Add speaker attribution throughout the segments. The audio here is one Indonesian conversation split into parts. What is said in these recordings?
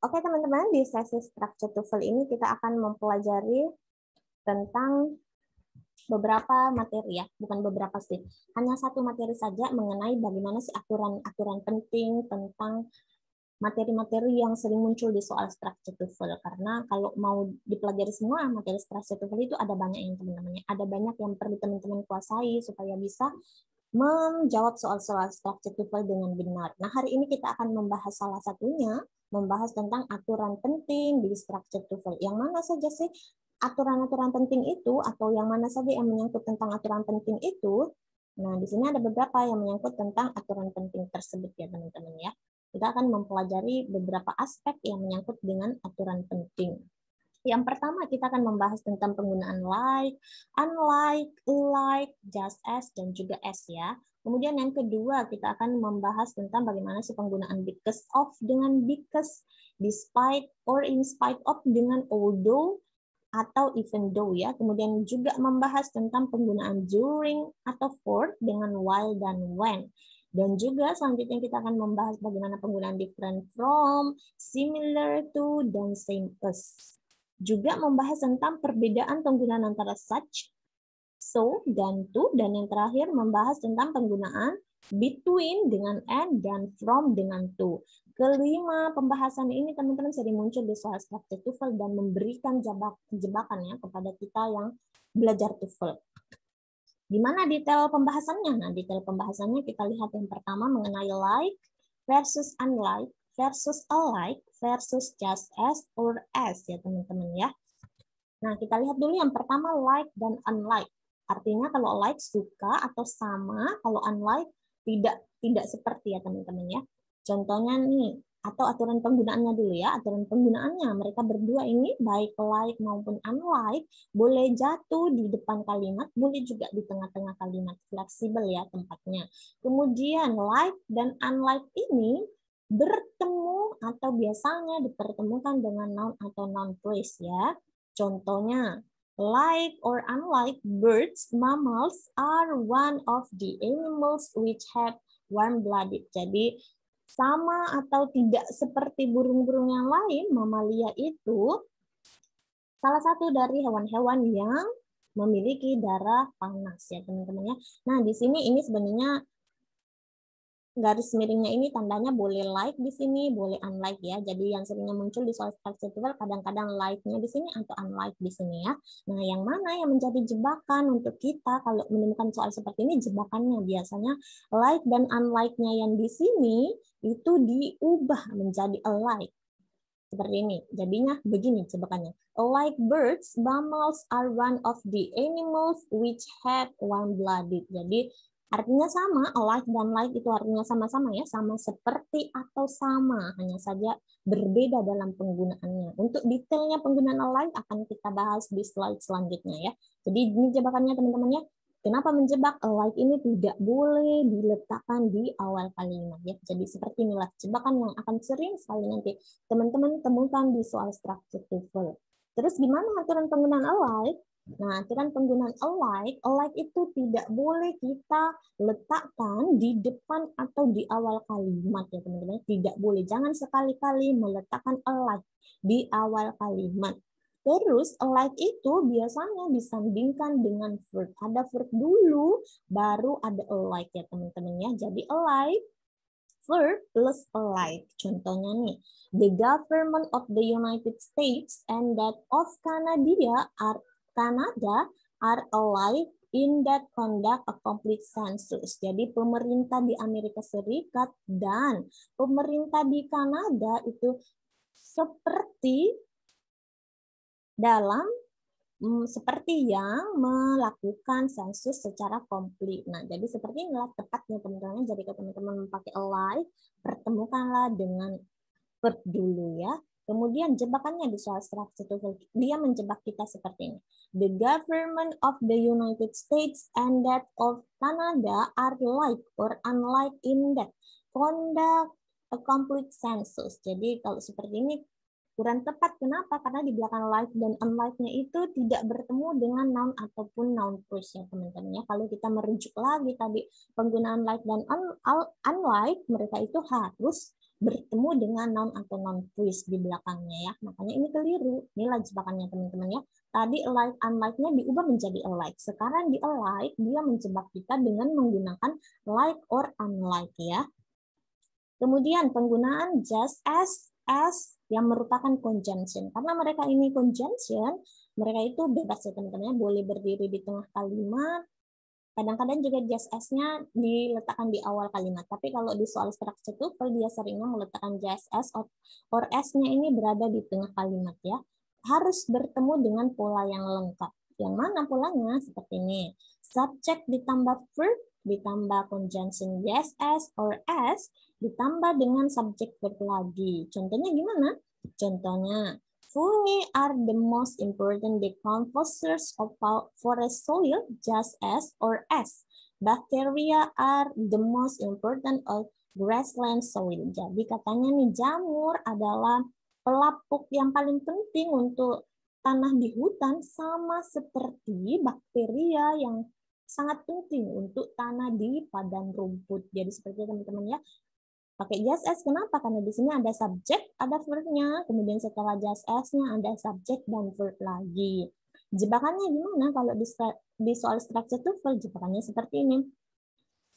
Speaker 1: Oke teman-teman, di sesi Structure TOEFL ini kita akan mempelajari tentang beberapa materi ya, bukan beberapa sih, hanya satu materi saja mengenai bagaimana sih aturan-aturan penting tentang materi-materi yang sering muncul di soal Structure TOEFL. Karena kalau mau dipelajari semua materi Structure TOEFL itu ada banyak yang teman-teman, ada banyak yang perlu teman-teman kuasai supaya bisa menjawab soal-soal Structure TOEFL dengan benar. Nah, hari ini kita akan membahas salah satunya, membahas tentang aturan penting di Structure TOEFL. Yang mana saja sih aturan-aturan penting itu, atau yang mana saja yang menyangkut tentang aturan penting itu? Nah, di sini ada beberapa yang menyangkut tentang aturan penting tersebut ya, teman-teman ya. Kita akan mempelajari beberapa aspek yang menyangkut dengan aturan penting. Yang pertama, kita akan membahas tentang penggunaan like, unlike, like, just as, dan juga as ya. Kemudian yang kedua, kita akan membahas tentang bagaimana sih penggunaan because of dengan because, despite or in spite of dengan although, atau even though ya. Kemudian juga membahas tentang penggunaan during atau for dengan while dan when. Dan juga selanjutnya kita akan membahas bagaimana penggunaan different from, similar to, dan same as. Juga membahas tentang perbedaan penggunaan antara such, so, dan to. Dan yang terakhir membahas tentang penggunaan between dengan and dan from dengan to. Kelima pembahasan ini teman-teman sering muncul di soal Structure TOEFL dan memberikan jebakan ya kepada kita yang belajar TOEFL. Gimana detail pembahasannya? Nah, detail pembahasannya kita lihat yang pertama mengenai like versus unlike versus alike versus just as or as ya teman-teman ya. Nah, kita lihat dulu yang pertama like dan unlike. Artinya kalau like suka atau sama, kalau unlike tidak seperti ya teman-teman ya. Contohnya nih, atau aturan penggunaannya dulu ya. Aturan penggunaannya mereka berdua ini baik like maupun unlike boleh jatuh di depan kalimat, boleh juga di tengah-tengah kalimat, fleksibel ya tempatnya. Kemudian like dan unlike ini bertemu atau biasanya dipertemukan dengan noun atau noun phrase ya. Contohnya, like or unlike birds, mammals are one of the animals which have warm-blooded. Jadi, sama atau tidak seperti burung-burung yang lain, mamalia itu salah satu dari hewan-hewan yang memiliki darah panas ya teman-teman ya. Nah, di sini ini sebenarnya garis miringnya ini tandanya boleh like di sini, boleh unlike ya. Jadi yang seringnya muncul di soal Structure TOEFL kadang-kadang like-nya di sini atau unlike di sini ya. Nah, yang mana yang menjadi jebakan untuk kita kalau menemukan soal seperti ini, jebakannya biasanya like dan unlike-nya yang di sini itu diubah menjadi alike. Seperti ini. Jadinya begini jebakannya. Like birds, mammals are one of the animals which have warm-blooded. Jadi artinya sama, alike dan like itu artinya sama-sama ya, sama seperti atau sama, hanya saja berbeda dalam penggunaannya. Untuk detailnya penggunaan alike akan kita bahas di slide selanjutnya ya. Jadi ini jebakannya teman-teman ya. Kenapa menjebak? Alike ini tidak boleh diletakkan di awal kalimat ya. Jadi seperti inilah jebakan yang akan sering sekali nanti teman-teman temukan di soal Structure TOEFL. Terus gimana aturan penggunaan alike? Nah, aturan penggunaan alike itu tidak boleh kita letakkan di depan atau di awal kalimat ya teman-teman. Tidak boleh, jangan sekali-kali meletakkan alike di awal kalimat. Terus alike itu biasanya disandingkan dengan verb. Ada verb dulu, baru ada alike ya teman-teman ya. Jadi alike, verb plus alike. Contohnya nih, the government of the United States and that of Canada are alike in that conduct a complete census. Jadi pemerintah di Amerika Serikat dan pemerintah di Kanada itu seperti yang melakukan sensus secara komplit. Nah, jadi seperti inilah tepatnya teman-teman. Jadi kalau teman-teman pakai alike, pertemukanlah dengan verb dulu ya. Kemudian jebakannya di soal Structure TOEFL, dia menjebak kita seperti ini. The government of the United States and that of Canada are like or unlike in that conduct a complete census. Jadi kalau seperti ini Kurang tepat, kenapa? Karena di belakang like dan unlike-nya itu tidak bertemu dengan noun ataupun noun phrase ya teman-teman ya. Kalau kita merujuk lagi tadi penggunaan like dan unlike, mereka itu harus bertemu dengan noun atau noun phrase di belakangnya ya. Makanya ini keliru. Inilah jebakannya teman-teman ya. Tadi like unlike-nya diubah menjadi alike. Sekarang di alike dia menjebak kita dengan menggunakan like or unlike ya. Kemudian penggunaan just as yang merupakan conjunction. Karena mereka ini conjunction, mereka itu bebas ya teman-teman, boleh berdiri di tengah kalimat. Kadang-kadang juga just as-nya diletakkan di awal kalimat. Tapi kalau di soal structure TOEFL dia seringnya meletakkan just as or as-nya ini berada di tengah kalimat ya. Harus bertemu dengan pola yang lengkap. Yang mana polanya? Seperti ini. Subject ditambah verb ditambah conjunction yes as or as ditambah dengan subject verb lagi. Contohnya gimana? Contohnya, fungi are the most important decomposers of forest soil just as or as. Bacteria are the most important of grassland soil. Jadi katanya nih jamur adalah pelapuk yang paling penting untuk tanah di hutan sama seperti bakteria yang sangat penting untuk tanah di padang rumput. Jadi seperti teman-teman ya. Pakai just as, kenapa? Karena di sini ada subjek, ada verb-nya. Kemudian setelah just as-nya ada subjek dan verb lagi. Jebakannya gimana kalau di soal structure TOEFL? Jebakannya seperti ini.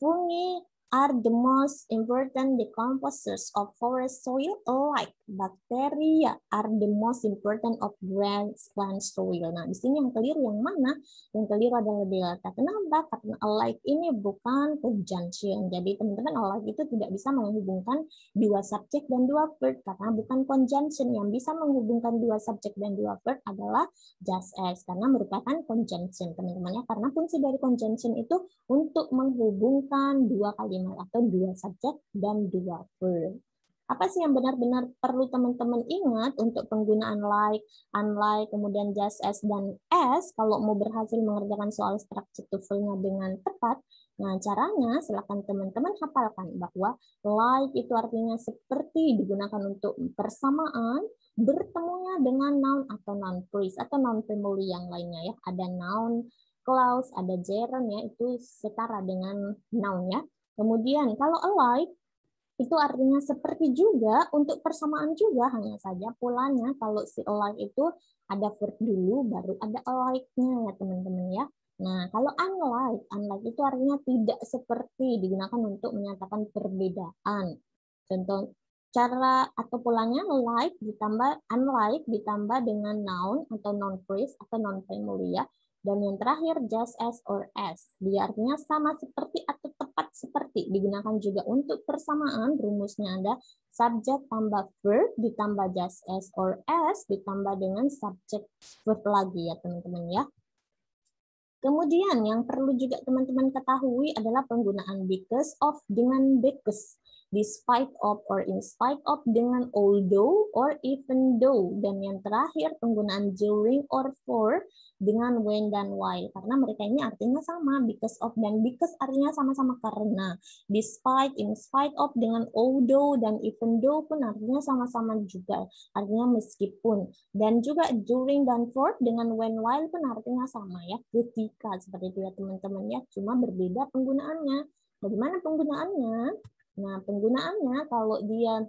Speaker 1: Fungi are the most important decomposers of forest soil, like bacteria are the most important of grassland soil. Nah, di sini yang keliru yang mana? Yang keliru adalah delta. Kenapa? Karena alike ini bukan conjunction. Jadi teman-teman alike itu tidak bisa menghubungkan dua subjek dan dua verb karena bukan conjunction. Yang bisa menghubungkan dua subjek dan dua verb adalah just as karena merupakan conjunction teman-teman ya. Karena fungsi dari conjunction itu untuk menghubungkan dua kalimat atau dua subjek dan dua verb. Apa sih yang benar-benar perlu teman-teman ingat untuk penggunaan like, unlike, kemudian just as dan as kalau mau berhasil mengerjakan soal structure TOEFL-nya dengan tepat? Nah, caranya silakan teman-teman hafalkan bahwa like itu artinya seperti digunakan untuk persamaan, bertemunya dengan noun atau noun phrase atau noun family yang lainnya ya. Ada noun clause, ada gerund ya, itu setara dengan noun ya. Kemudian kalau alike itu artinya seperti juga untuk persamaan juga, hanya saja polanya kalau si alike itu ada verb dulu baru ada alike-nya ya teman-teman ya. Nah, kalau unlike itu artinya tidak seperti, digunakan untuk menyatakan perbedaan. Contoh cara atau polanya like ditambah unlike ditambah dengan noun atau noun phrase atau noun family ya. Dan yang terakhir just as or as. Dia artinya sama seperti atau tepat seperti. Digunakan juga untuk persamaan. Rumusnya ada subjek tambah verb ditambah just as or as ditambah dengan subjek verb lagi ya teman-teman ya. Kemudian yang perlu juga teman-teman ketahui adalah penggunaan because of dengan because. Despite of or in spite of dengan although or even though. Dan yang terakhir penggunaan during or for dengan when dan while. Karena mereka ini artinya sama. Because of dan because artinya sama-sama karena. Despite, in spite of dengan although dan even though pun artinya sama-sama juga. Artinya meskipun. Dan juga during dan for dengan when while pun artinya sama ya. Ketika seperti itu ya teman-teman ya. Cuma berbeda penggunaannya. Bagaimana penggunaannya? Nah, penggunaannya kalau dia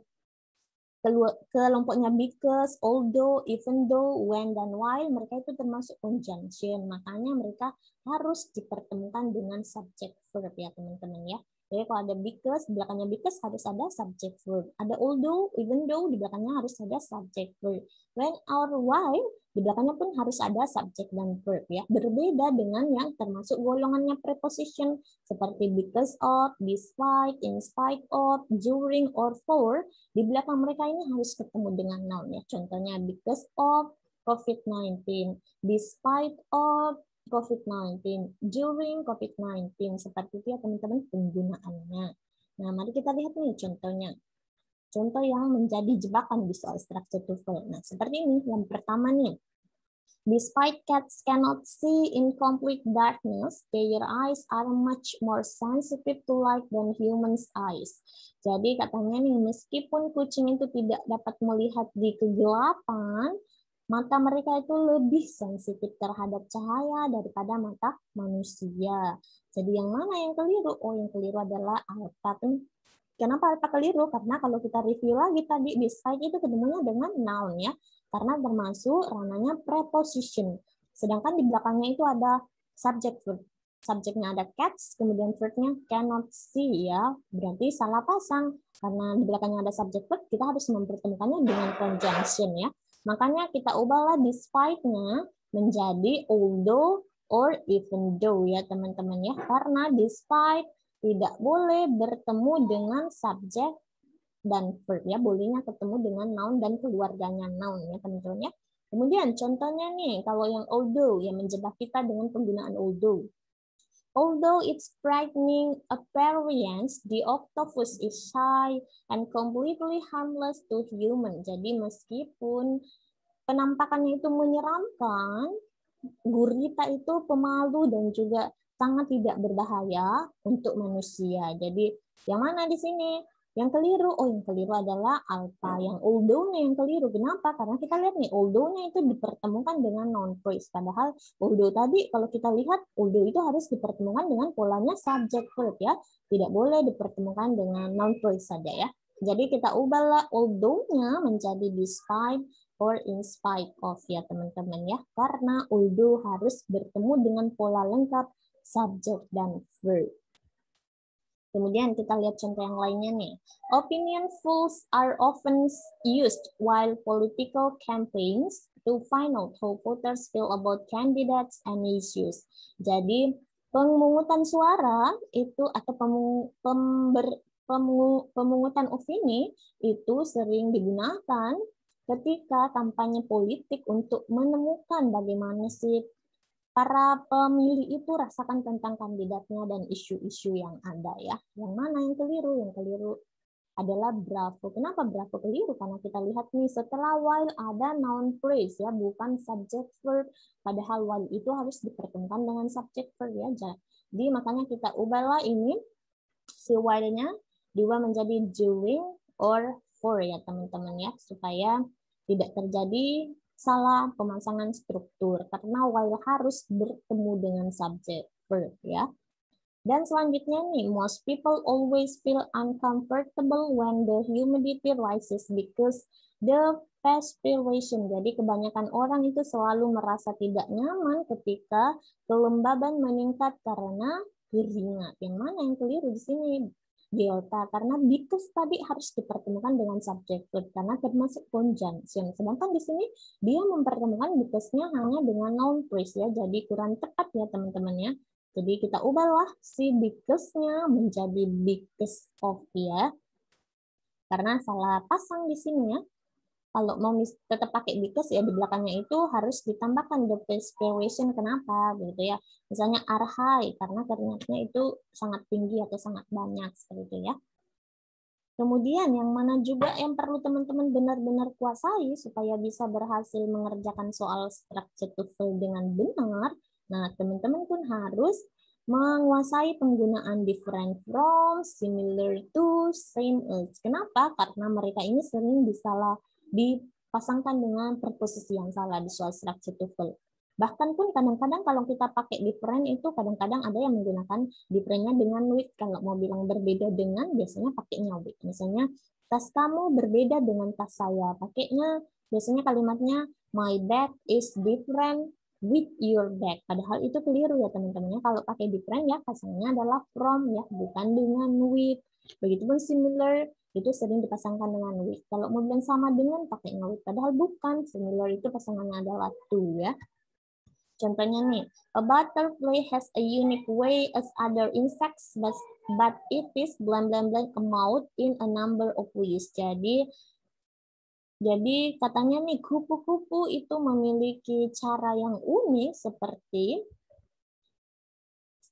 Speaker 1: kelompoknya because, although, even though, when, dan while, mereka itu termasuk conjunction. Makanya mereka harus dipertemukan dengan subject verb ya teman-teman ya. Jadi kalau ada because, di belakangnya because harus ada subject verb. Ada although, even though, di belakangnya harus ada subject verb. When or while, di belakangnya pun harus ada subject dan verb ya. Berbeda dengan yang termasuk golongannya preposition seperti because of, despite, in spite of, during, or for. Di belakang mereka ini harus ketemu dengan noun ya. Contohnya because of COVID-19, despite of COVID-19, during COVID-19, seperti itu ya teman-teman penggunaannya. Nah, mari kita lihat nih contohnya. Contoh yang menjadi jebakan di soal structure TOEFL. Nah, seperti ini. Yang pertama nih, Despite cats cannot see in complete darkness, their eyes are much more sensitive to light than humans' eyes. Jadi katanya nih, meskipun kucing itu tidak dapat melihat di kegelapan, mata mereka itu lebih sensitif terhadap cahaya daripada mata manusia. Jadi yang mana yang keliru? Oh, yang keliru adalah alpha. Kenapa alpha keliru? Karena kalau kita review lagi tadi, despite itu ketemunya dengan noun ya. Karena termasuk ranahnya preposition. Sedangkan di belakangnya itu ada subject verb. Subjeknya ada cats, kemudian verbnya cannot see ya. Berarti salah pasang. Karena di belakangnya ada subject verb, kita harus mempertemukannya dengan conjunction ya. Makanya kita ubahlah despite-nya menjadi although or even though ya teman-teman ya. Karena despite tidak boleh bertemu dengan subjek dan verb ya, bolehnya ketemu dengan noun dan keluarganya noun ya teman-teman ya. Kemudian contohnya nih, kalau yang although yang menjebak kita dengan penggunaan although. Although it's frightening appearance, the octopus is shy and completely harmless to human. Jadi meskipun penampakannya itu menyeramkan, gurita itu pemalu dan juga sangat tidak berbahaya untuk manusia. Jadi yang mana di sini? Yang keliru, oh yang keliru adalah alpha. Yang although-nya yang keliru. Kenapa? Karena kita lihat nih, although-nya itu dipertemukan dengan noun phrase. Padahal although tadi kalau kita lihat, although itu harus dipertemukan dengan polanya subject verb ya. Tidak boleh dipertemukan dengan noun phrase saja ya. Jadi kita ubahlah although-nya menjadi despite or in spite of ya teman-teman ya. Karena although harus bertemu dengan pola lengkap subject dan verb. Kemudian kita lihat contoh yang lainnya nih. Opinion polls are often used while political campaigns to find out how voters feel about candidates and issues. Jadi pemungutan suara itu atau pemungutan opini itu sering digunakan ketika kampanye politik untuk menemukan bagaimana sih para pemilih itu rasakan tentang kandidatnya dan isu-isu yang ada ya. Yang mana yang keliru? Yang keliru adalah bravo. Kenapa bravo keliru? Karena kita lihat nih setelah while ada noun phrase ya, bukan subject verb. Padahal while itu harus dipertemukan dengan subject verb ya. Jadi makanya kita ubahlah ini si while-nya diubah menjadi during or for ya teman-teman ya, supaya tidak terjadi salah pemasangan struktur karena while harus bertemu dengan subject verb ya. Dan selanjutnya nih, most people always feel uncomfortable when the humidity rises because the perspiration. Jadi kebanyakan orang itu selalu merasa tidak nyaman ketika kelembaban meningkat karena keringat. Yang mana yang keliru di sini? Delta, karena because tadi harus dipertemukan dengan subject verb karena termasuk conjunction. Sedangkan di sini dia mempertemukan because-nya hanya dengan noun phrase ya, jadi kurang tepat ya teman-teman ya. Jadi kita ubahlah si because-nya menjadi because of ya, karena salah pasang di sini ya. Kalau mau tetap pakai because ya di belakangnya itu harus ditambahkan the perspiration. Kenapa gitu ya? Misalnya are high karena keringatnya itu sangat tinggi atau sangat banyak seperti itu ya. Kemudian yang mana juga yang perlu teman-teman benar-benar kuasai supaya bisa berhasil mengerjakan soal structure TOEFL dengan benar. Nah, teman-teman pun harus menguasai penggunaan different from, similar to, same as. Kenapa? Karena mereka ini sering dipasangkan dengan preposisi yang salah di soal structure TOEFL. Bahkan pun kadang-kadang kalau kita pakai different itu kadang-kadang ada yang menggunakan different-nya dengan with. Kalau mau bilang berbeda dengan, biasanya pakainya with. Misalnya, tas kamu berbeda dengan tas saya. Pakainya biasanya kalimatnya, my bag is different with your bag. Padahal itu keliru ya teman-teman. Kalau pakai different ya pasangnya adalah from ya, bukan dengan with. Begitupun similar itu sering dipasangkan dengan with. Kalau mau bilang sama dengan pakai with, padahal bukan. Similar itu pasangannya adalah to ya. Contohnya nih, a butterfly has a unique way as other insects, but it is blank a mouth in a number of ways. Jadi katanya nih kupu-kupu itu memiliki cara yang unik seperti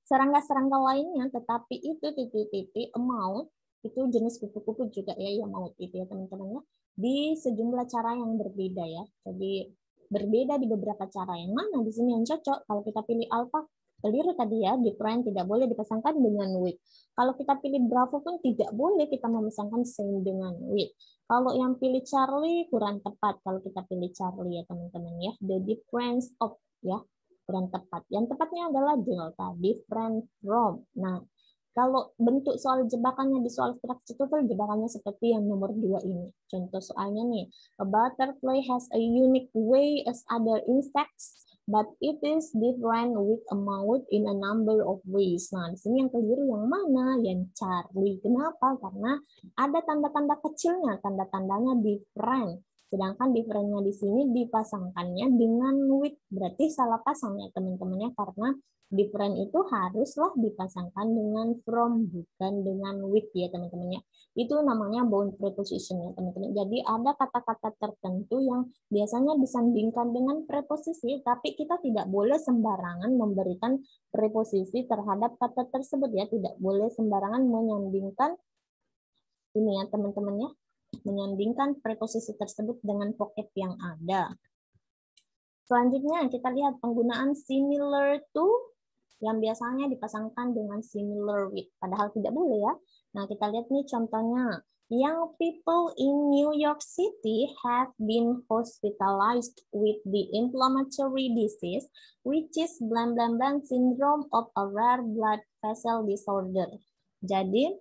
Speaker 1: serangga-serangga lainnya, tetapi itu titik-titik a mouth itu jenis kupu-kupu juga ya yang maut itu ya teman-teman ya, di sejumlah cara yang berbeda ya. Jadi berbeda di beberapa cara. Yang mana di sini yang cocok? Kalau kita pilih alpha, keliru tadi ya, different tidak boleh dipasangkan dengan with. Kalau kita pilih Bravo pun tidak boleh kita memasangkan same dengan with. Kalau yang pilih Charlie kurang tepat kalau kita pilih Charlie ya teman-teman ya. The difference of ya kurang tepat. Yang tepatnya adalah delta, different from. Nah, kalau bentuk soal jebakannya di soal structure TOEFL, jebakannya seperti yang nomor 2 ini. Contoh soalnya nih, a butterfly has a unique way as other insects, but it is different with a mouth in a number of ways. Nah, di sini yang keliru yang mana? Yang Charlie. Kenapa? Karena ada tanda-tanda kecilnya, tanda-tandanya different. Sedangkan different-nya di sini dipasangkannya dengan with. Berarti salah pasang ya teman-temannya, karena different itu haruslah dipasangkan dengan from, bukan dengan with ya teman-teman ya. Itu namanya bound preposition ya teman-teman. Jadi ada kata-kata tertentu yang biasanya disandingkan dengan preposisi, tapi kita tidak boleh sembarangan memberikan preposisi terhadap kata tersebut ya. Tidak boleh sembarangan menyandingkan ini ya teman-teman ya. Menyandingkan preposisi tersebut dengan vocab yang ada. Selanjutnya kita lihat penggunaan similar to yang biasanya dipasangkan dengan similar with, padahal tidak boleh ya. Nah, kita lihat nih contohnya. Young people in New York City have been hospitalized with the inflammatory disease, which is blah blah blah syndrome of a rare blood vessel disorder. Jadi,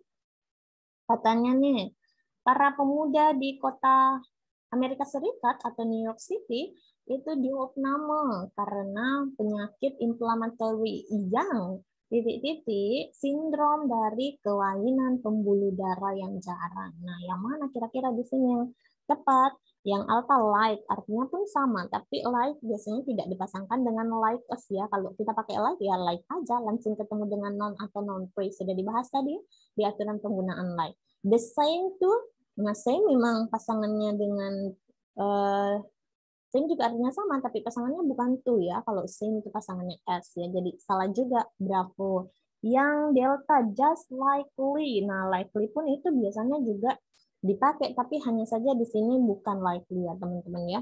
Speaker 1: katanya nih, para pemuda di kota Amerika Serikat atau New York City itu diopname karena penyakit inflammatory yang titik-titik sindrom dari kelainan pembuluh darah yang jarang. Nah, yang mana kira-kira di sini yang tepat? Yang alpha like artinya pun sama, tapi like biasanya tidak dipasangkan dengan like us ya. Kalau kita pakai like ya like aja, langsung ketemu dengan noun atau noun phrase. Sudah dibahas tadi di aturan penggunaan like. The same tuh, nah same memang pasangannya dengan same juga artinya sama, tapi pasangannya bukan to ya. Kalau same itu pasangannya s ya. Jadi salah juga, Bravo. Yang delta just likely. Nah, likely pun itu biasanya juga dipakai, tapi hanya saja di sini bukan likely ya, teman-teman ya.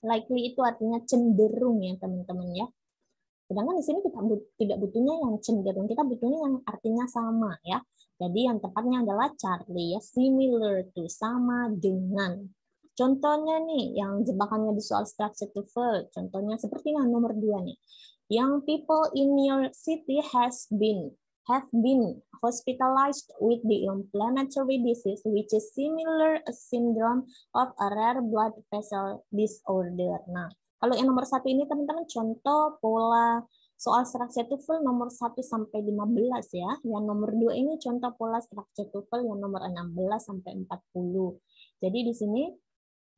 Speaker 1: Likely itu artinya cenderung ya, teman-teman ya. Sedangkan di sini kita tidak butuhnya yang cenderung, kita butuhnya yang artinya sama ya. Jadi yang tepatnya adalah Charlie ya, similar to, sama dengan. Contohnya nih, yang jebakannya di soal structure TOEFL, contohnya seperti yang nomor 2 nih. Young people in New York City have been hospitalized with the inflammatory disease, which is similar a syndrome of a rare blood vessel disorder. Nah, kalau yang nomor 1 ini teman-teman contoh pola soal structure TOEFL nomor 1 sampai 15 ya. Yang nomor 2 ini contoh pola structure TOEFL yang nomor 16 sampai 40. Jadi di sini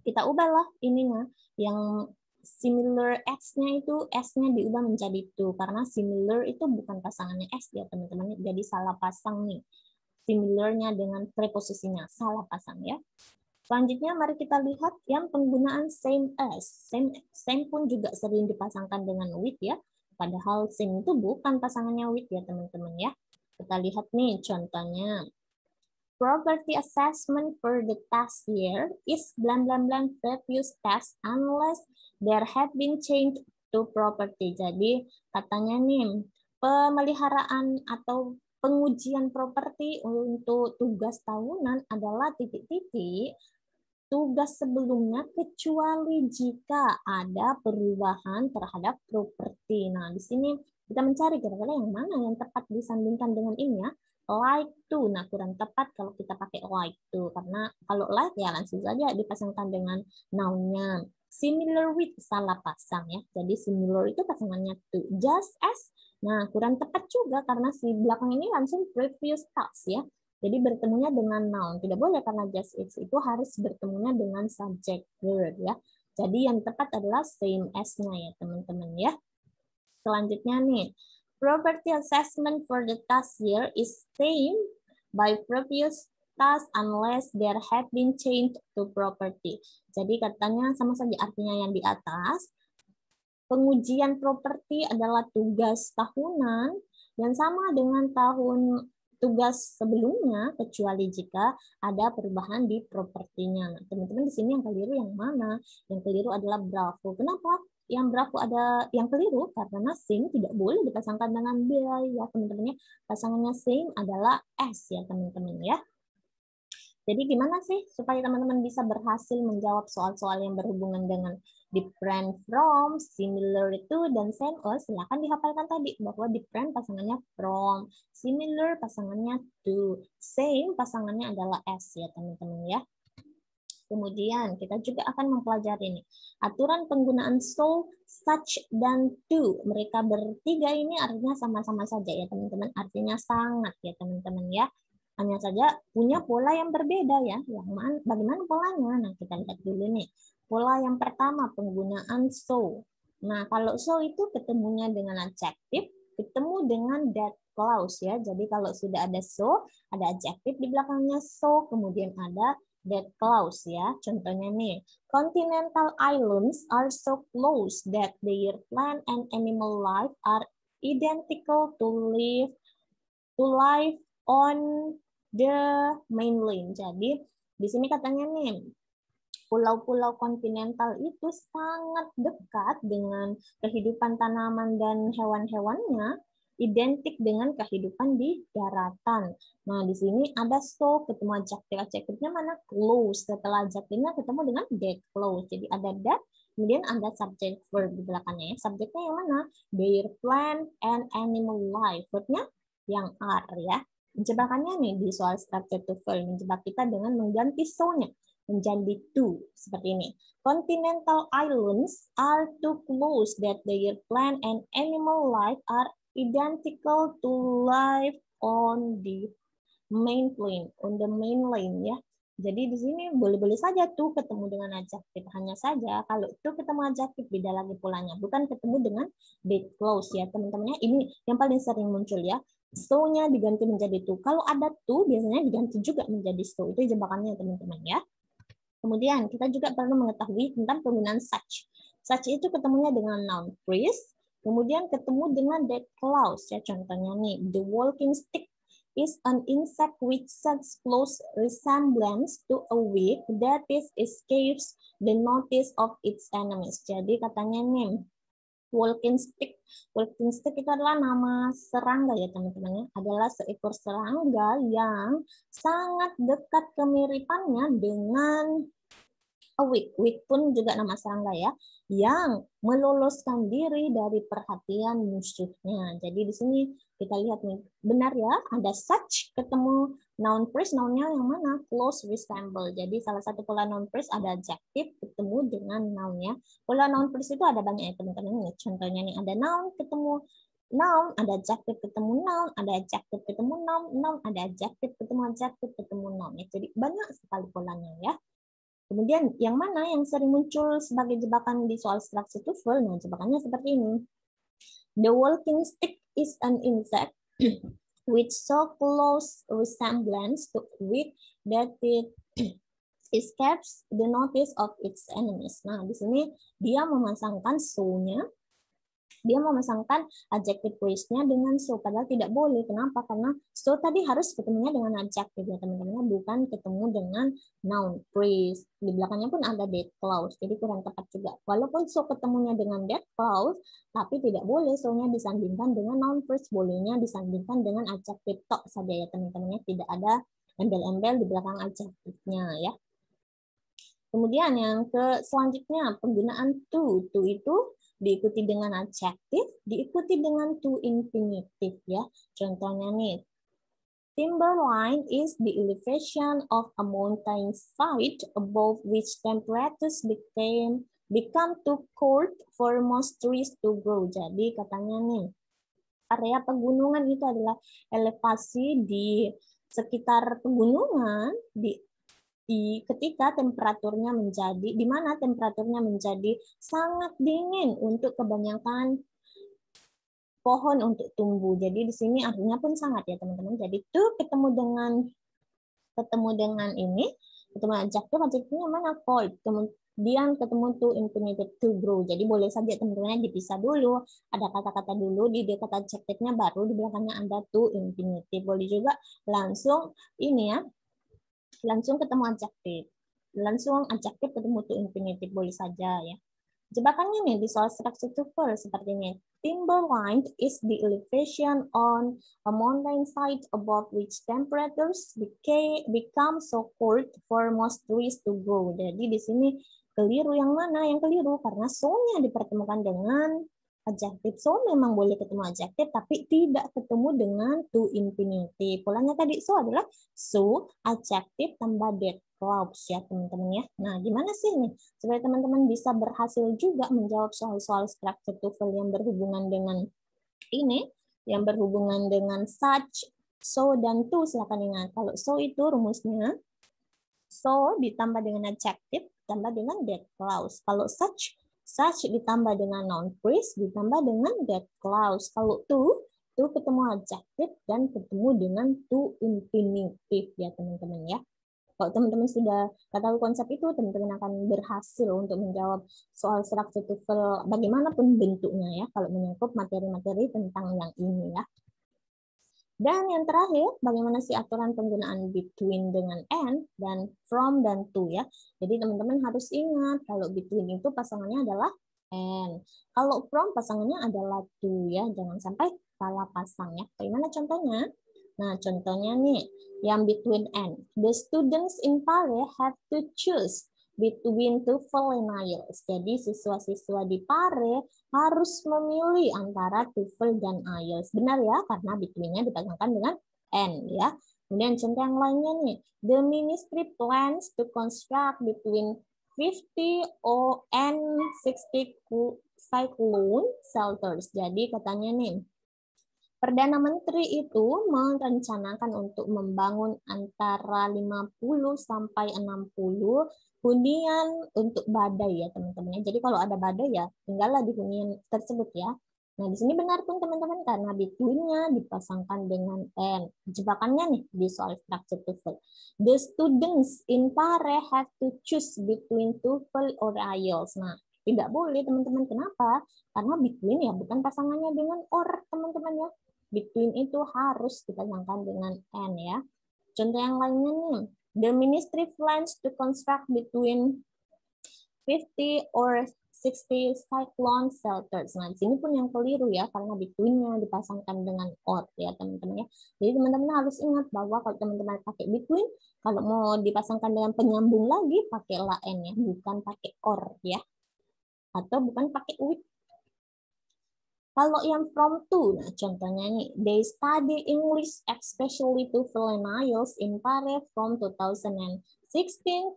Speaker 1: kita ubahlah ininya, yang similar S-nya itu S-nya diubah menjadi to, karena similar itu bukan pasangannya S ya teman-teman, jadi salah pasang nih. Similarnya dengan preposisinya salah pasang ya. Selanjutnya mari kita lihat yang penggunaan same as. Same pun juga sering dipasangkan dengan with ya, padahal same itu bukan pasangannya with ya teman-teman ya. Kita lihat nih contohnya. Property assessment for the tax year is blah blah blah previous tax unless there have been change to property. Jadi katanya nih pemeliharaan atau pengujian properti untuk tugas tahunan adalah titik-titik tugas sebelumnya kecuali jika ada perubahan terhadap properti. Nah, di sini kita mencari kira-kira yang mana yang tepat disandingkan dengan ini ya. Like to, nah kurang tepat kalau kita pakai like to, karena kalau like ya langsung saja dipasangkan dengan noun-nya. Similar with salah pasang ya, jadi similar itu pasangannya to. Just as, nah kurang tepat juga karena si belakang ini langsung previous tense ya, jadi bertemunya dengan noun, tidak boleh karena just as itu harus bertemunya dengan subject verb ya. Jadi yang tepat adalah same as-nya ya teman-teman ya. Selanjutnya nih, property assessment for the tax year is same by previous tax unless there have been change to property. Jadi katanya sama saja artinya yang di atas. Pengujian properti adalah tugas tahunan dan sama dengan tahun tugas sebelumnya kecuali jika ada perubahan di propertinya. Nah, teman-teman di sini yang keliru yang mana? Yang keliru adalah Bravo. Kenapa? Yang Bravo ada yang keliru karena sing tidak boleh dipasangkan dengan biaya, ya teman-teman ya. Pasangannya sing adalah S ya teman-teman ya. Jadi gimana sih supaya teman-teman bisa berhasil menjawab soal-soal yang berhubungan dengan different from, similar to, dan same? Oh, silakan dihafalkan tadi bahwa different pasangannya from, similar pasangannya to, same pasangannya adalah S ya teman-teman ya. Kemudian kita juga akan mempelajari nih aturan penggunaan so, such, dan to. Mereka bertiga ini artinya sama-sama saja ya teman-teman. Artinya sangat ya teman-teman ya. Hanya saja punya pola yang berbeda ya. Yang mana, bagaimana polanya? Nah kita lihat dulu nih. Pola yang pertama penggunaan so. Nah kalau so itu ketemunya dengan adjektif, ketemu dengan that clause ya. Jadi kalau sudah ada so, ada adjektif di belakangnya so, kemudian ada that clause ya. Contohnya nih, continental islands are so close that their plant and animal life are identical to life on the mainland. Jadi di sini katanya nih, pulau-pulau kontinental itu sangat dekat dengan kehidupan tanaman dan hewan-hewannya, identik dengan kehidupan di daratan. Nah, di sini ada so, ketemu adjektif. Adjektifnya mana? Close. Setelah adjektifnya ketemu dengan that close. Jadi ada that, kemudian ada subject verb di belakangnya. Subjeknya yang mana? Their plant and animal life. Verbnya yang are ya. Menjebakannya nih di soal structure to verb. Menjebak kita dengan mengganti so-nya menjadi to. Seperti ini. Continental islands are too close that their plant and animal life are identical to life on the mainland ya. Jadi di sini boleh-boleh saja tuh ketemu dengan adjektif. Hanya saja kalau tuh ketemu adjektif beda lagi polanya. Bukan ketemu dengan that clause ya teman-temannya. Ini yang paling sering muncul ya. So-nya diganti menjadi to. Kalau ada to biasanya diganti juga menjadi so. Itu jebakannya teman-teman ya. Kemudian kita juga perlu mengetahui tentang penggunaan such. Such itu ketemunya dengan noun phrase. Kemudian ketemu dengan that clause ya. Contohnya nih, the walking stick is an insect with such close resemblance to a wick that it escapes the notice of its enemies. Jadi katanya nih, walking stick. Walking stick itu adalah nama serangga ya teman-teman ya. Adalah seekor serangga yang sangat dekat kemiripannya dengan a wick. Wick pun juga nama serangga ya, yang meloloskan diri dari perhatian musuhnya. Jadi di sini kita lihat nih, benar ya, ada such ketemu noun phrase, nounnya yang mana? Close resemble. Jadi salah satu pola noun phrase ada adjektif ketemu dengan nounnya. Pola noun phrase itu ada banyak ya teman-teman. Contohnya nih ada noun ketemu noun, ada adjektif ketemu noun, ada adjektif ketemu noun, noun ada adjektif ketemu adjektif ketemu noun. Jadi banyak sekali polanya ya. Kemudian yang mana yang sering muncul sebagai jebakan di soal structure to verb? Nah, jebakannya seperti ini. The walking stick is an insect with so close resemblance to wick that it escapes the notice of its enemies. Nah, di sini dia memasangkan so-nya, dia memasangkan adjective phrase-nya dengan so, padahal tidak boleh. Kenapa? Karena so tadi harus ketemunya dengan adjective ya teman-teman, bukan ketemu dengan noun phrase. Di belakangnya pun ada that clause, jadi kurang tepat juga. Walaupun so ketemunya dengan that clause, tapi tidak boleh so-nya disandingkan dengan noun phrase, bolehnya disandingkan dengan adjective tok saja ya teman-teman, tidak ada embel-embel di belakang adjektifnya ya. Kemudian yang ke selanjutnya penggunaan to. To itu diikuti dengan adjektif, diikuti dengan to infinitive ya. Contohnya nih, timberline is the elevation of a mountain side above which temperatures become too cold for most trees to grow. Jadi katanya nih, area pegunungan itu adalah elevasi di sekitar pegunungan ketika temperaturnya menjadi, di mana temperaturnya menjadi sangat dingin untuk kebanyakan pohon untuk tumbuh. Jadi di sini artinya pun sangat ya teman-teman. Jadi itu ketemu dengan ini, ketemu adjektifnya mana? Cold. Kemudian ketemu to infinitive to grow. Jadi boleh saja teman-teman dipisah dulu. Ada kata-kata dulu, di kata adjektifnya baru di belakangnya ada to infinitive. Boleh juga langsung ini ya, langsung ketemu adjektif. Langsung adjektif ketemu to infinitive boleh saja ya. Jebakannya nih di soal structure to verb seperti ini. Timberline is the elevation on a mountain side above which temperatures become so cold for most trees to grow. Jadi di sini keliru yang mana? Yang keliru karena so-nya dipertemukan dengan adjektif. So memang boleh ketemu adjektif tapi tidak ketemu dengan to infinitive. Polanya tadi so adalah so adjektif tambah that clause ya teman-teman ya. Nah, gimana sih nih supaya teman-teman bisa berhasil juga menjawab soal-soal structure to verb yang berhubungan dengan ini, yang berhubungan dengan such, so dan to. Silakan ingat kalau so itu rumusnya so ditambah dengan adjektif ditambah dengan that clause. Kalau such ditambah dengan noun phrase ditambah dengan that clause. Kalau to ketemu adjektif dan ketemu dengan to infinitive ya teman-teman ya. Kalau teman-teman sudah tahu konsep itu, teman-teman akan berhasil untuk menjawab soal structure to verb bagaimanapun bentuknya ya, kalau menyangkut materi-materi tentang yang ini ya. Dan yang terakhir, bagaimana sih aturan penggunaan between dengan and dan from dan to ya. Jadi teman-teman harus ingat kalau between itu pasangannya adalah and. Kalau from pasangannya adalah to ya, jangan sampai salah pasang ya. Bagaimana contohnya? Nah, contohnya nih, yang between and. The students in Pare have to choose between TOEFL and IELTS. Jadi siswa-siswa di Pare harus memilih antara TOEFL dan IELTS. Benar ya, karena between-nya dipasangkan dengan and ya. Kemudian contoh yang lainnya nih, the ministry plans to construct between 50 and 60 cyclone shelters. Jadi katanya nih, Perdana Menteri itu merencanakan untuk membangun antara 50 sampai 60 hunian untuk badai ya teman-teman. Jadi kalau ada badai ya tinggallah di hunian tersebut ya. Nah di sini benar pun teman-teman karena between-nya dipasangkan dengan and. Jebakannya nih di soal structure TOEFL. The students in Pare have to choose between TOEFL or IELTS. Nah tidak boleh teman-teman. Kenapa? Karena between ya bukan pasangannya dengan or teman-teman ya. Between itu harus dipasangkan dengan and ya. Contoh yang lainnya nih, the ministry plans to construct between 50 or 60 cyclone shelters. Nah, di sini pun yang keliru ya, karena between-nya dipasangkan dengan or ya teman-teman ya. Jadi teman-teman harus ingat bahwa kalau teman-teman pakai between, kalau mau dipasangkan dengan penyambung lagi, pakailah and ya, bukan pakai or ya. Atau bukan pakai with. Kalau yang from to, nah contohnya nih, they study English especially TOEFL and IELTS in Pare from 2016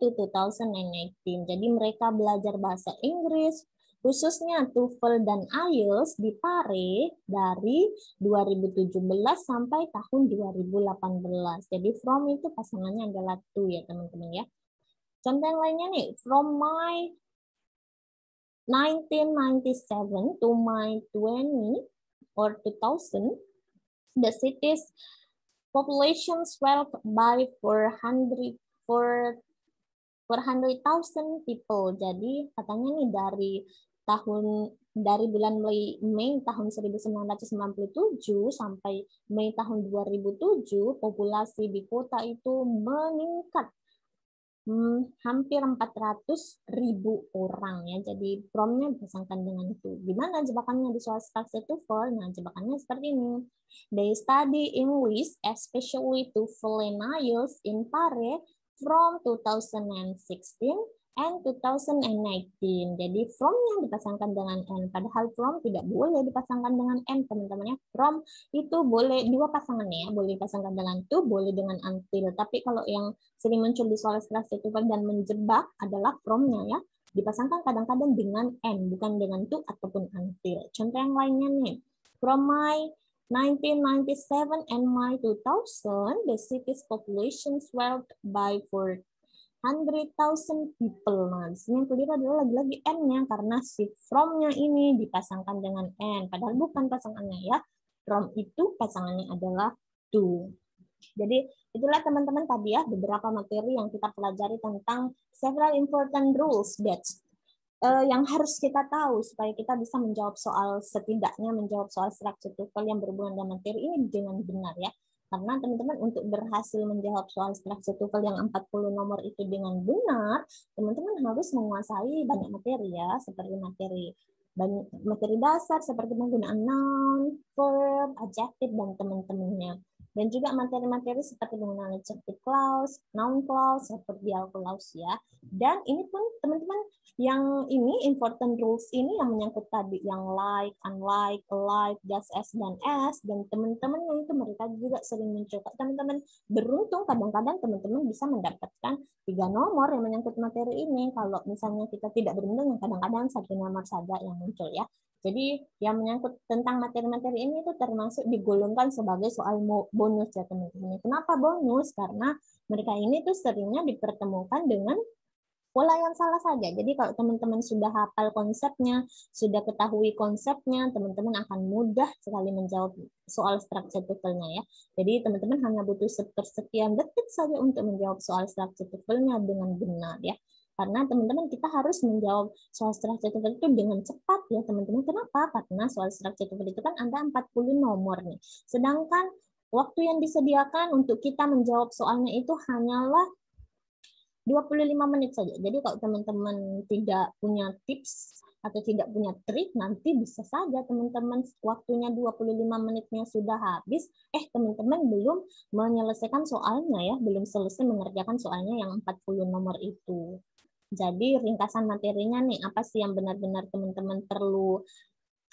Speaker 1: to 2018. Jadi mereka belajar bahasa Inggris khususnya TOEFL dan IELTS di Pare dari 2017 sampai tahun 2018. Jadi from itu pasangannya adalah to ya teman-teman ya. Contoh yang lainnya nih, from my 1997 to my 20 or 2000, the city's population swelled by 400,000 people. Jadi katanya nih dari bulan Mei tahun 1997 sampai Mei tahun 2007 populasi di kota itu meningkat hampir 400.000 orang ya. Jadi from-nya dipasangkan dengan itu. Gimana jebakannya di soal structure TOEFL? Nah, jebakannya seperti ini. They study English, especially TOEFL and IELTS in Pare from 2016 and 2019. Jadi from-nya dipasangkan dengan and. Padahal from tidak boleh dipasangkan dengan and, teman-teman ya. From itu boleh dua pasangannya ya. Boleh dipasangkan dengan to, boleh dengan until. Tapi kalau yang sering muncul di soal structure TOEFL dan menjebak adalah from-nya ya. Dipasangkan kadang-kadang dengan and, bukan dengan to ataupun until. Contoh yang lainnya nih. From my 1997 and my 2000, the city's population swelled by 400,000 people. Nah, di sini yang keliru adalah lagi-lagi n-nya karena si from-nya ini dipasangkan dengan n, padahal bukan pasangannya ya. From itu pasangannya adalah to. Jadi itulah teman-teman tadi ya beberapa materi yang kita pelajari tentang several important rules that yang harus kita tahu supaya kita bisa menjawab soal, setidaknya menjawab soal structure TOEFL yang berhubungan dengan materi ini dengan benar ya. Karena teman-teman untuk berhasil menjawab soal structure TOEFL yang 40 nomor itu dengan benar, teman-teman harus menguasai banyak materi ya, seperti materi dasar seperti penggunaan noun, verb, adjective, dan teman-temannya. Dan juga materi-materi seperti penggunaan adjective clause, noun clause, adverbial clause ya. Dan ini pun teman-teman yang ini important rules ini yang menyangkut tadi yang like, unlike, alike, just as, dan as, dan teman-temannya itu mereka juga sering mencoba. Teman-teman beruntung kadang-kadang teman-teman bisa mendapatkan 3 nomor yang menyangkut materi ini. Kalau misalnya kita tidak beruntung, kadang-kadang 1 nomor saja yang muncul ya. Jadi yang menyangkut tentang materi-materi ini itu termasuk digolongkan sebagai soal bonus ya teman-teman. Kenapa bonus? Karena mereka ini tuh seringnya dipertemukan dengan pola yang salah saja. Jadi kalau teman-teman sudah hafal konsepnya, sudah ketahui konsepnya, teman-teman akan mudah sekali menjawab soal structure TOEFL-nya ya. Jadi teman-teman hanya butuh sekian detik saja untuk menjawab soal structure TOEFL-nya dengan benar ya. Karena teman-teman kita harus menjawab soal structure TOEFL itu dengan cepat ya teman-teman. Kenapa? Karena soal structure TOEFL itu kan ada 40 nomor nih. Sedangkan waktu yang disediakan untuk kita menjawab soalnya itu hanyalah 25 menit saja. Jadi kalau teman-teman tidak punya tips atau tidak punya trik, nanti bisa saja teman-teman waktunya 25 menitnya sudah habis, teman-teman belum menyelesaikan soalnya ya, belum selesai mengerjakan soalnya yang 40 nomor itu. Jadi ringkasan materinya nih, apa sih yang benar-benar teman-teman perlu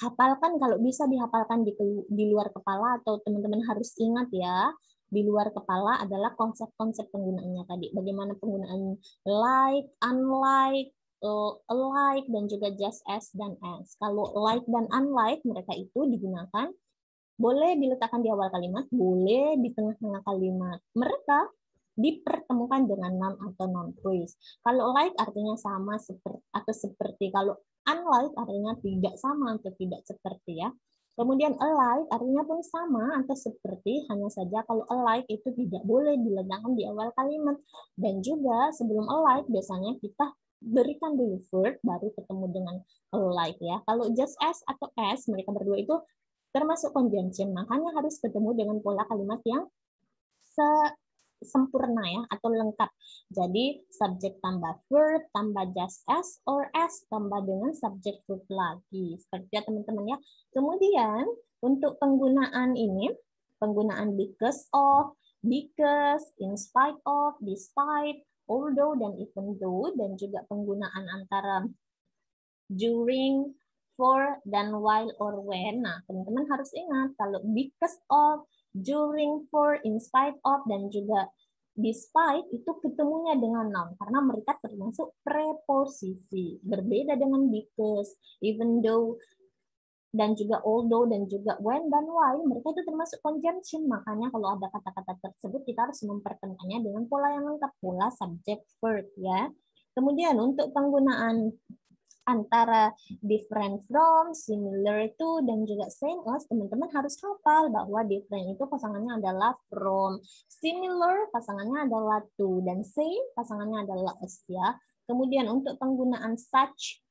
Speaker 1: hafalkan, kalau bisa dihafalkan di luar kepala, atau teman-teman harus ingat ya, di luar kepala adalah konsep-konsep penggunaannya tadi. Bagaimana penggunaan like, unlike, alike, dan juga just as dan as. Kalau like dan unlike, mereka itu digunakan, boleh diletakkan di awal kalimat, boleh di tengah-tengah kalimat. Mereka dipertemukan dengan noun atau noun phrase. Kalau like artinya sama seperti, kalau unlike artinya tidak sama atau tidak seperti ya. Kemudian alike artinya pun sama atau seperti, hanya saja kalau alike itu tidak boleh diletakkan di awal kalimat. Dan juga sebelum alike biasanya kita berikan dulu verb baru ketemu dengan alike ya. Kalau just as atau as, mereka berdua itu termasuk conjunction, makanya harus ketemu dengan pola kalimat yang sempurna ya atau lengkap. Jadi subjek tambah verb tambah just as or as tambah dengan subjek verb lagi. Seperti ya teman-teman ya. Kemudian untuk penggunaan ini, penggunaan because of, because, in spite of, despite, although, dan even though, dan juga penggunaan antara during, for, dan while or when. Nah, teman-teman harus ingat kalau because of, during, for, in spite of, dan juga despite itu ketemunya dengan noun karena mereka termasuk preposisi. Berbeda dengan because, even though, dan juga although, dan juga when dan while, mereka itu termasuk conjunction. Makanya kalau ada kata-kata tersebut kita harus mempertemukannya dengan pola yang lengkap, pola subject verb ya. Kemudian untuk penggunaan antara different from, similar to, dan juga same as, teman-teman harus hafal bahwa different itu pasangannya adalah from, similar pasangannya adalah to, dan same pasangannya adalah as ya. Kemudian untuk penggunaan such,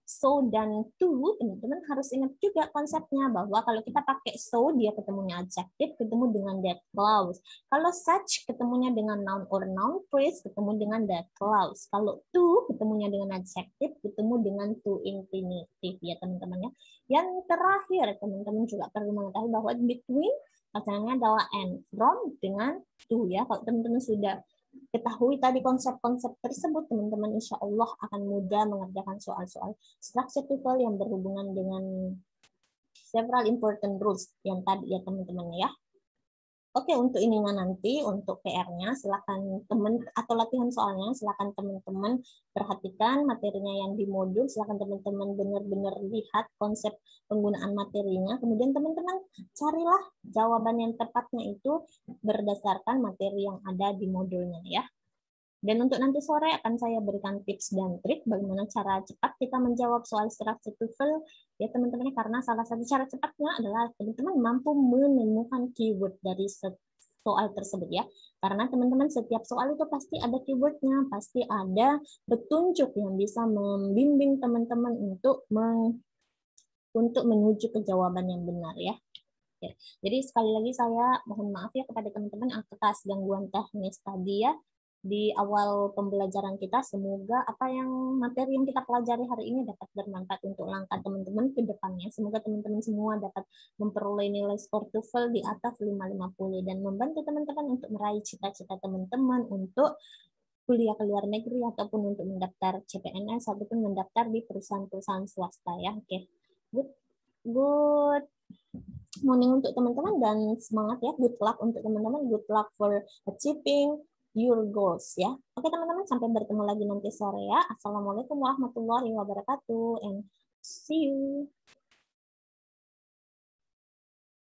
Speaker 1: so, dan to, teman-teman harus ingat juga konsepnya bahwa kalau kita pakai so, dia ketemunya adjective, ketemu dengan that clause. Kalau such, ketemunya dengan noun or noun phrase, ketemu dengan that clause. Kalau to, ketemunya dengan adjective, ketemu dengan to infinitive ya teman-teman ya. Yang terakhir, teman-teman juga perlu mengetahui bahwa between pasangannya adalah and, from dengan to ya. Kalau teman-teman sudah ketahui tadi konsep-konsep tersebut, teman-teman insya Allah akan mudah mengerjakan soal-soal structure TOEFL yang berhubungan dengan several important rules yang tadi ya teman-teman ya. Oke, untuk ininya nanti, untuk PR-nya, silakan teman atau latihan soalnya, silakan teman-teman perhatikan materinya yang di modul, silakan teman-teman benar-benar lihat konsep penggunaan materinya, kemudian teman-teman carilah jawaban yang tepatnya itu berdasarkan materi yang ada di modulnya ya. Dan untuk nanti sore akan saya berikan tips dan trik bagaimana cara cepat kita menjawab soal structure TOEFL ya teman-teman, karena salah satu cara cepatnya adalah teman-teman mampu menemukan keyword dari soal tersebut ya. Karena teman-teman setiap soal itu pasti ada keywordnya, pasti ada petunjuk yang bisa membimbing teman-teman untuk menuju ke jawaban yang benar ya. Oke. Jadi sekali lagi saya mohon maaf ya kepada teman-teman atas gangguan teknis tadi ya di awal pembelajaran kita. Semoga apa yang materi yang kita pelajari hari ini dapat bermanfaat untuk langkah teman-teman ke depannya. Semoga teman-teman semua dapat memperoleh nilai skor TOEFL di atas 550 dan membantu teman-teman untuk meraih cita-cita teman-teman untuk kuliah ke luar negeri ataupun untuk mendaftar CPNS ataupun mendaftar di perusahaan-perusahaan swasta ya. Oke. Good morning untuk teman-teman dan semangat ya. Good luck untuk teman-teman. Good luck for achieving your goals ya. Oke teman-teman, sampai bertemu lagi nanti sore ya. Assalamualaikum warahmatullahi wabarakatuh and see you.